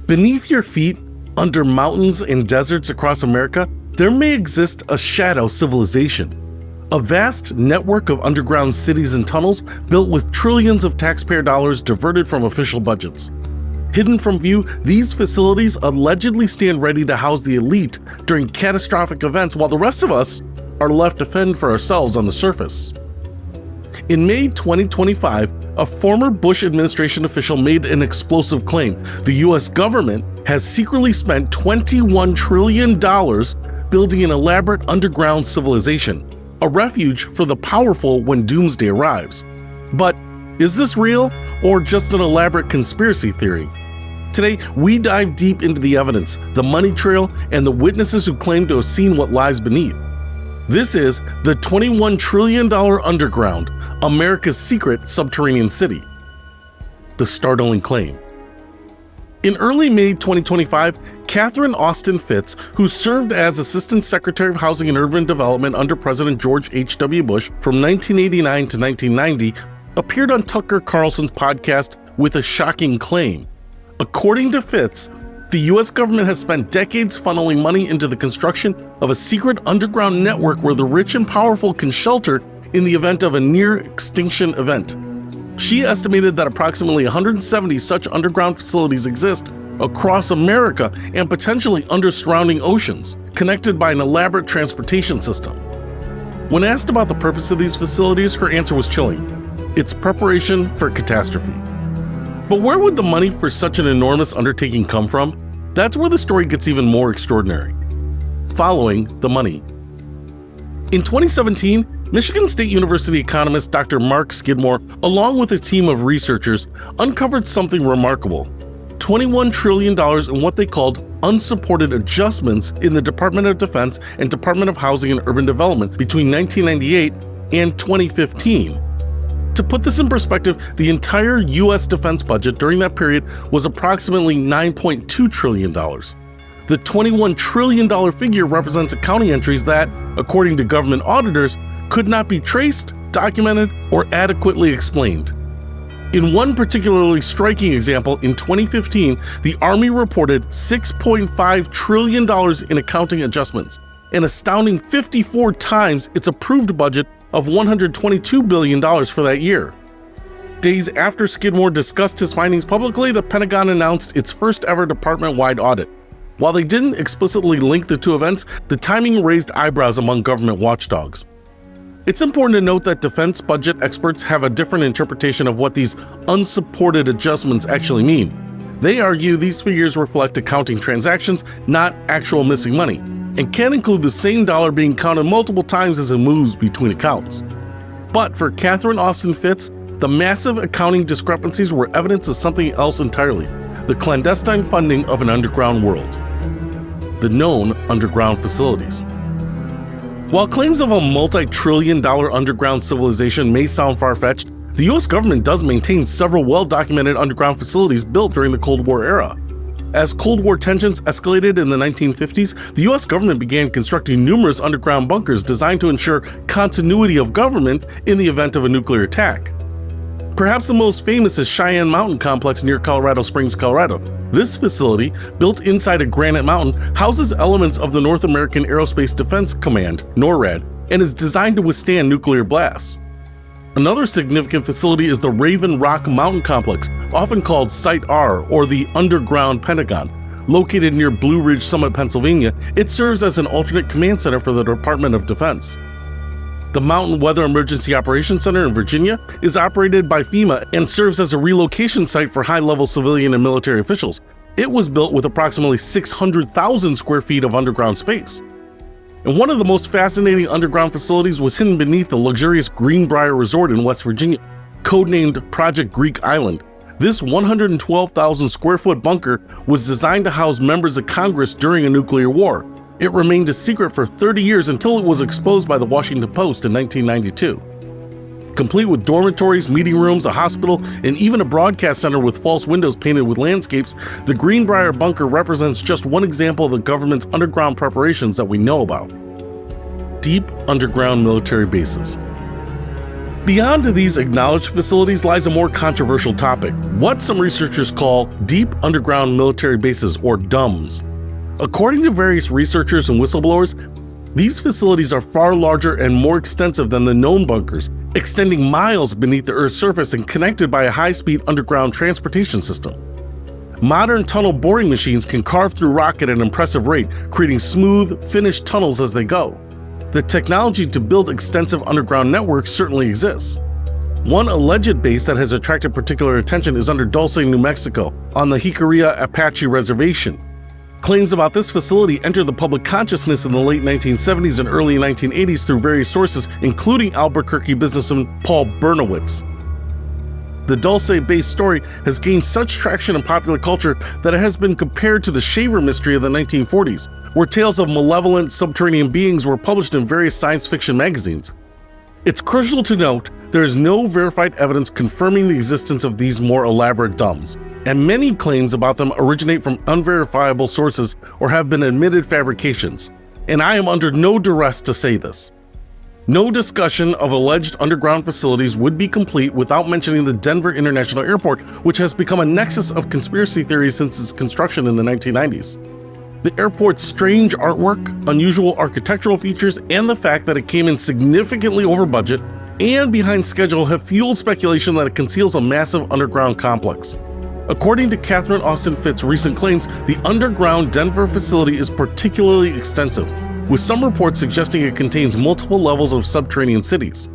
Beneath your feet, under mountains and deserts across America, there may exist a shadow civilization. A vast network of underground cities and tunnels built with trillions of taxpayer dollars diverted from official budgets. Hidden from view, these facilities allegedly stand ready to house the elite during catastrophic events while the rest of us are left to fend for ourselves on the surface. In May 2025, a former Bush administration official made an explosive claim. The US government has secretly spent $21 trillion building an elaborate underground civilization, a refuge for the powerful when doomsday arrives. But is this real or just an elaborate conspiracy theory? Today, we dive deep into the evidence, the money trail, and the witnesses who claim to have seen what lies beneath. This is the $21 trillion underground, America's secret subterranean city. The startling claim. In early May 2025, Catherine Austin Fitts, who served as Assistant Secretary of Housing and Urban Development under President George H.W. Bush from 1989 to 1990, appeared on Tucker Carlson's podcast with a shocking claim. According to Fitts, the U.S. government has spent decades funneling money into the construction of a secret underground network where the rich and powerful can shelter in the event of a near-extinction event. She estimated that approximately 170 such underground facilities exist across America and potentially under surrounding oceans, connected by an elaborate transportation system. When asked about the purpose of these facilities, her answer was chilling. It's preparation for catastrophe. But where would the money for such an enormous undertaking come from? That's where the story gets even more extraordinary. Following the money. In 2017, Michigan State University economist Dr. Mark Skidmore, along with a team of researchers, uncovered something remarkable: $21 trillion in what they called unsupported adjustments in the Department of Defense and Department of Housing and Urban Development between 1998 and 2015. To put this in perspective, the entire U.S. defense budget during that period was approximately $9.2 trillion. The $21 trillion figure represents accounting entries that, according to government auditors, could not be traced, documented, or adequately explained. In one particularly striking example, in 2015, the Army reported $6.5 trillion in accounting adjustments, an astounding 54 times its approved budget of $122 billion for that year. Days after Skidmore discussed his findings publicly, the Pentagon announced its first ever department-wide audit. While they didn't explicitly link the two events, the timing raised eyebrows among government watchdogs. It's important to note that defense budget experts have a different interpretation of what these unsupported adjustments actually mean. They argue these figures reflect accounting transactions, not actual missing money, and can include the same dollar being counted multiple times as it moves between accounts. But for Catherine Austin Fitts, the massive accounting discrepancies were evidence of something else entirely: the clandestine funding of an underground world. The known underground facilities. While claims of a multi-trillion-dollar underground civilization may sound far-fetched, the U.S. government does maintain several well-documented underground facilities built during the Cold War era. As Cold War tensions escalated in the 1950s, the U.S. government began constructing numerous underground bunkers designed to ensure continuity of government in the event of a nuclear attack. Perhaps the most famous is Cheyenne Mountain complex near Colorado Springs, Colorado. This facility, built inside a granite mountain, houses elements of the North American Aerospace Defense Command, NORAD, and is designed to withstand nuclear blasts. Another significant facility is the Raven Rock Mountain Complex, often called Site R or the Underground Pentagon. Located near Blue Ridge Summit, Pennsylvania, it serves as an alternate command center for the Department of Defense. The Mountain Weather Emergency Operations Center in Virginia is operated by FEMA and serves as a relocation site for high-level civilian and military officials. It was built with approximately 600,000 square feet of underground space. And one of the most fascinating underground facilities was hidden beneath the luxurious Greenbrier Resort in West Virginia, codenamed Project Greek Island. This 112,000 square foot bunker was designed to house members of Congress during a nuclear war. It remained a secret for 30 years until it was exposed by the Washington Post in 1992. Complete with dormitories, meeting rooms, a hospital, and even a broadcast center with false windows painted with landscapes, the Greenbrier bunker represents just one example of the government's underground preparations that we know about. Deep underground military bases. Beyond these acknowledged facilities lies a more controversial topic, what some researchers call deep underground military bases, or DUMBs. According to various researchers and whistleblowers, these facilities are far larger and more extensive than the known bunkers, extending miles beneath the Earth's surface and connected by a high-speed underground transportation system. Modern tunnel boring machines can carve through rock at an impressive rate, creating smooth, finished tunnels as they go. The technology to build extensive underground networks certainly exists. One alleged base that has attracted particular attention is under Dulce, New Mexico, on the Jicarilla Apache Reservation. Claims about this facility entered the public consciousness in the late 1970s and early 1980s through various sources, including Albuquerque businessman Paul Bernowitz. The Dulce-based story has gained such traction in popular culture that it has been compared to the Shaver mystery of the 1940s, where tales of malevolent subterranean beings were published in various science fiction magazines. It's crucial to note there is no verified evidence confirming the existence of these more elaborate DUMBs, and many claims about them originate from unverifiable sources or have been admitted fabrications, and I am under no duress to say this. No discussion of alleged underground facilities would be complete without mentioning the Denver International Airport, which has become a nexus of conspiracy theories since its construction in the 1990s. The airport's strange artwork, unusual architectural features, and the fact that it came in significantly over budget and behind schedule have fueled speculation that it conceals a massive underground complex. According to Catherine Austin Fitt's recent claims, the underground Denver facility is particularly extensive, with some reports suggesting it contains multiple levels of subterranean cities.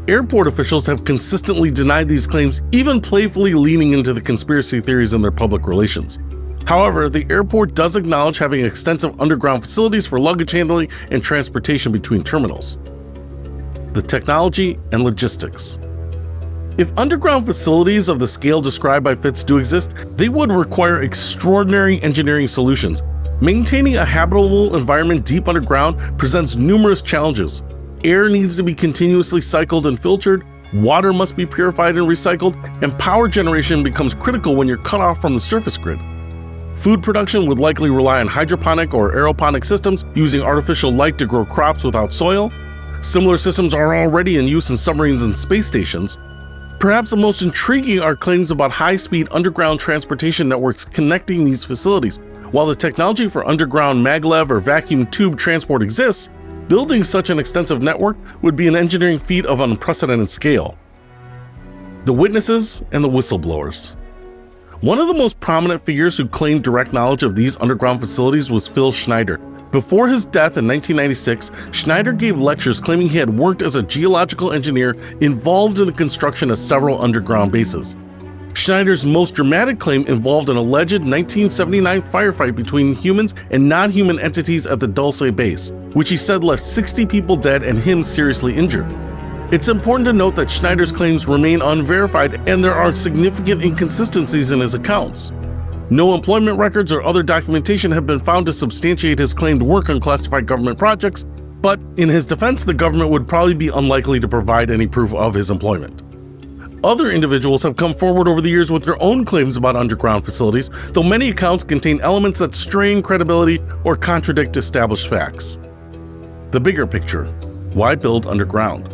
Airport officials have consistently denied these claims, even playfully leaning into the conspiracy theories in their public relations. However, the airport does acknowledge having extensive underground facilities for luggage handling and transportation between terminals. The technology and logistics. If underground facilities of the scale described by Fitts do exist, they would require extraordinary engineering solutions. Maintaining a habitable environment deep underground presents numerous challenges. Air needs to be continuously cycled and filtered, water must be purified and recycled, and power generation becomes critical when you're cut off from the surface grid. Food production would likely rely on hydroponic or aeroponic systems using artificial light to grow crops without soil. Similar systems are already in use in submarines and space stations. Perhaps the most intriguing are claims about high-speed underground transportation networks connecting these facilities. While the technology for underground maglev or vacuum tube transport exists, building such an extensive network would be an engineering feat of unprecedented scale. The witnesses and the whistleblowers. One of the most prominent figures who claimed direct knowledge of these underground facilities was Phil Schneider. Before his death in 1996, Schneider gave lectures claiming he had worked as a geological engineer involved in the construction of several underground bases. Schneider's most dramatic claim involved an alleged 1979 firefight between humans and non-human entities at the Dulce base, which he said left 60 people dead and him seriously injured. It's important to note that Schneider's claims remain unverified and there are significant inconsistencies in his accounts. No employment records or other documentation have been found to substantiate his claimed work on classified government projects, but in his defense, the government would probably be unlikely to provide any proof of his employment. Other individuals have come forward over the years with their own claims about underground facilities, though many accounts contain elements that strain credibility or contradict established facts. The bigger picture: why build underground?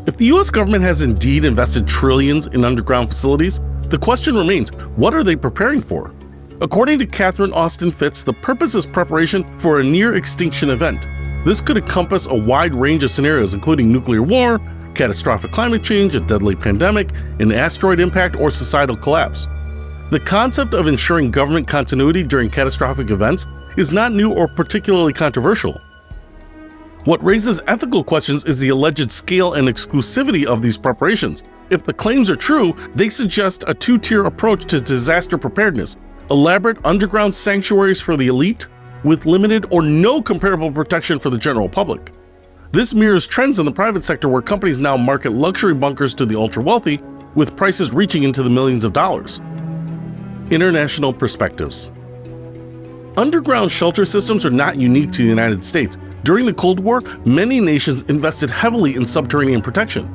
If the US government has indeed invested trillions in underground facilities, the question remains, what are they preparing for? According to Catherine Austin Fitts, the purpose is preparation for a near-extinction event. This could encompass a wide range of scenarios, including nuclear war, catastrophic climate change, a deadly pandemic, an asteroid impact, or societal collapse. The concept of ensuring government continuity during catastrophic events is not new or particularly controversial. What raises ethical questions is the alleged scale and exclusivity of these preparations. If the claims are true, they suggest a two-tier approach to disaster preparedness: elaborate underground sanctuaries for the elite, with limited or no comparable protection for the general public. This mirrors trends in the private sector where companies now market luxury bunkers to the ultra-wealthy, with prices reaching into the millions of dollars. International perspectives. Underground shelter systems are not unique to the United States. During the Cold War, many nations invested heavily in subterranean protection.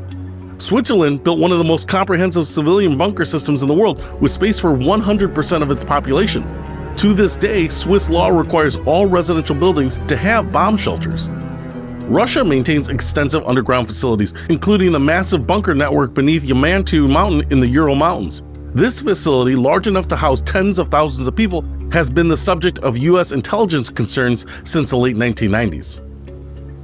Switzerland built one of the most comprehensive civilian bunker systems in the world, with space for 100% of its population. To this day, Swiss law requires all residential buildings to have bomb shelters. Russia maintains extensive underground facilities, including the massive bunker network beneath Cheyenne Mountain in the Ural Mountains. This facility, large enough to house tens of thousands of people, has been the subject of U.S. intelligence concerns since the late 1990s.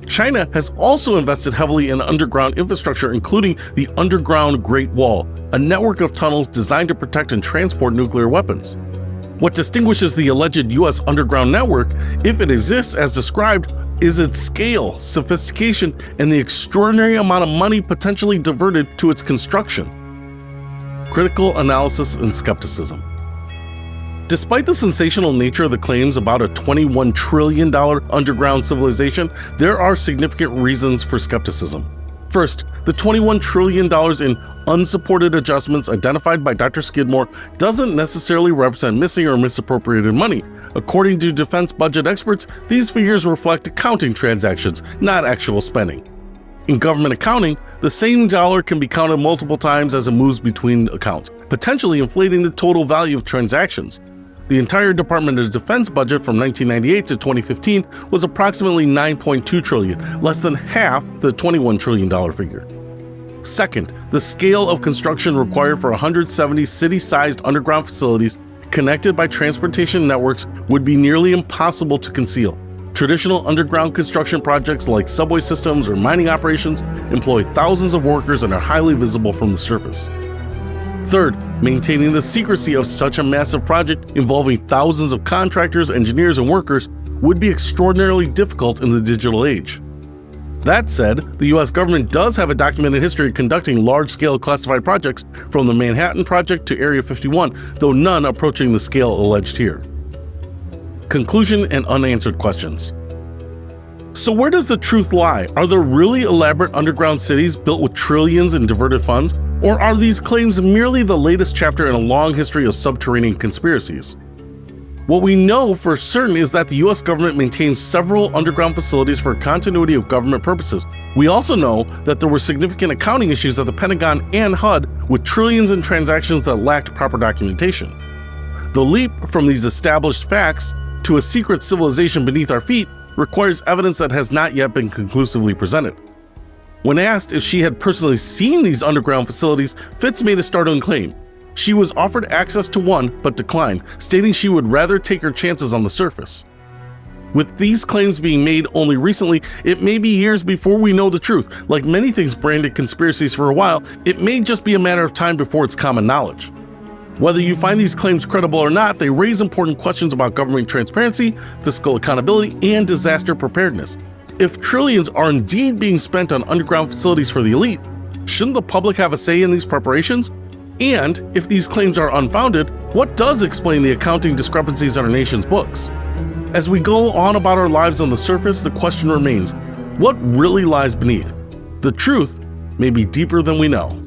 China has also invested heavily in underground infrastructure, including the underground Great Wall, a network of tunnels designed to protect and transport nuclear weapons. What distinguishes the alleged U.S. underground network, if it exists as described, is its scale, sophistication, and the extraordinary amount of money potentially diverted to its construction. Critical analysis and skepticism. Despite the sensational nature of the claims about a $21 trillion underground civilization, there are significant reasons for skepticism. First, the $21 trillion in unsupported adjustments identified by Dr. Skidmore doesn't necessarily represent missing or misappropriated money. According to defense budget experts, these figures reflect accounting transactions, not actual spending. In government accounting, the same dollar can be counted multiple times as it moves between accounts, potentially inflating the total value of transactions. The entire Department of Defense budget from 1998 to 2015 was approximately $9.2 trillion, less than half the $21 trillion figure. Second, the scale of construction required for 170 city-sized underground facilities connected by transportation networks would be nearly impossible to conceal. Traditional underground construction projects like subway systems or mining operations employ thousands of workers and are highly visible from the surface. Third, maintaining the secrecy of such a massive project involving thousands of contractors, engineers, and workers would be extraordinarily difficult in the digital age. That said, the US government does have a documented history of conducting large-scale classified projects, from the Manhattan Project to Area 51, though none approaching the scale alleged here. Conclusion and unanswered questions. So where does the truth lie? Are there really elaborate underground cities built with trillions in diverted funds? Or are these claims merely the latest chapter in a long history of subterranean conspiracies? What we know for certain is that the US government maintains several underground facilities for continuity of government purposes. We also know that there were significant accounting issues at the Pentagon and HUD with trillions in transactions that lacked proper documentation. The leap from these established facts to a secret civilization beneath our feet requires evidence that has not yet been conclusively presented. When asked if she had personally seen these underground facilities, Fitz made a startling claim. She was offered access to one, but declined, stating she would rather take her chances on the surface. With these claims being made only recently, it may be years before we know the truth. Like many things branded conspiracies for a while, it may just be a matter of time before it's common knowledge. Whether you find these claims credible or not, they raise important questions about government transparency, fiscal accountability, and disaster preparedness. If trillions are indeed being spent on underground facilities for the elite, shouldn't the public have a say in these preparations? And if these claims are unfounded, what does explain the accounting discrepancies in our nation's books? As we go on about our lives on the surface, the question remains, what really lies beneath? The truth may be deeper than we know.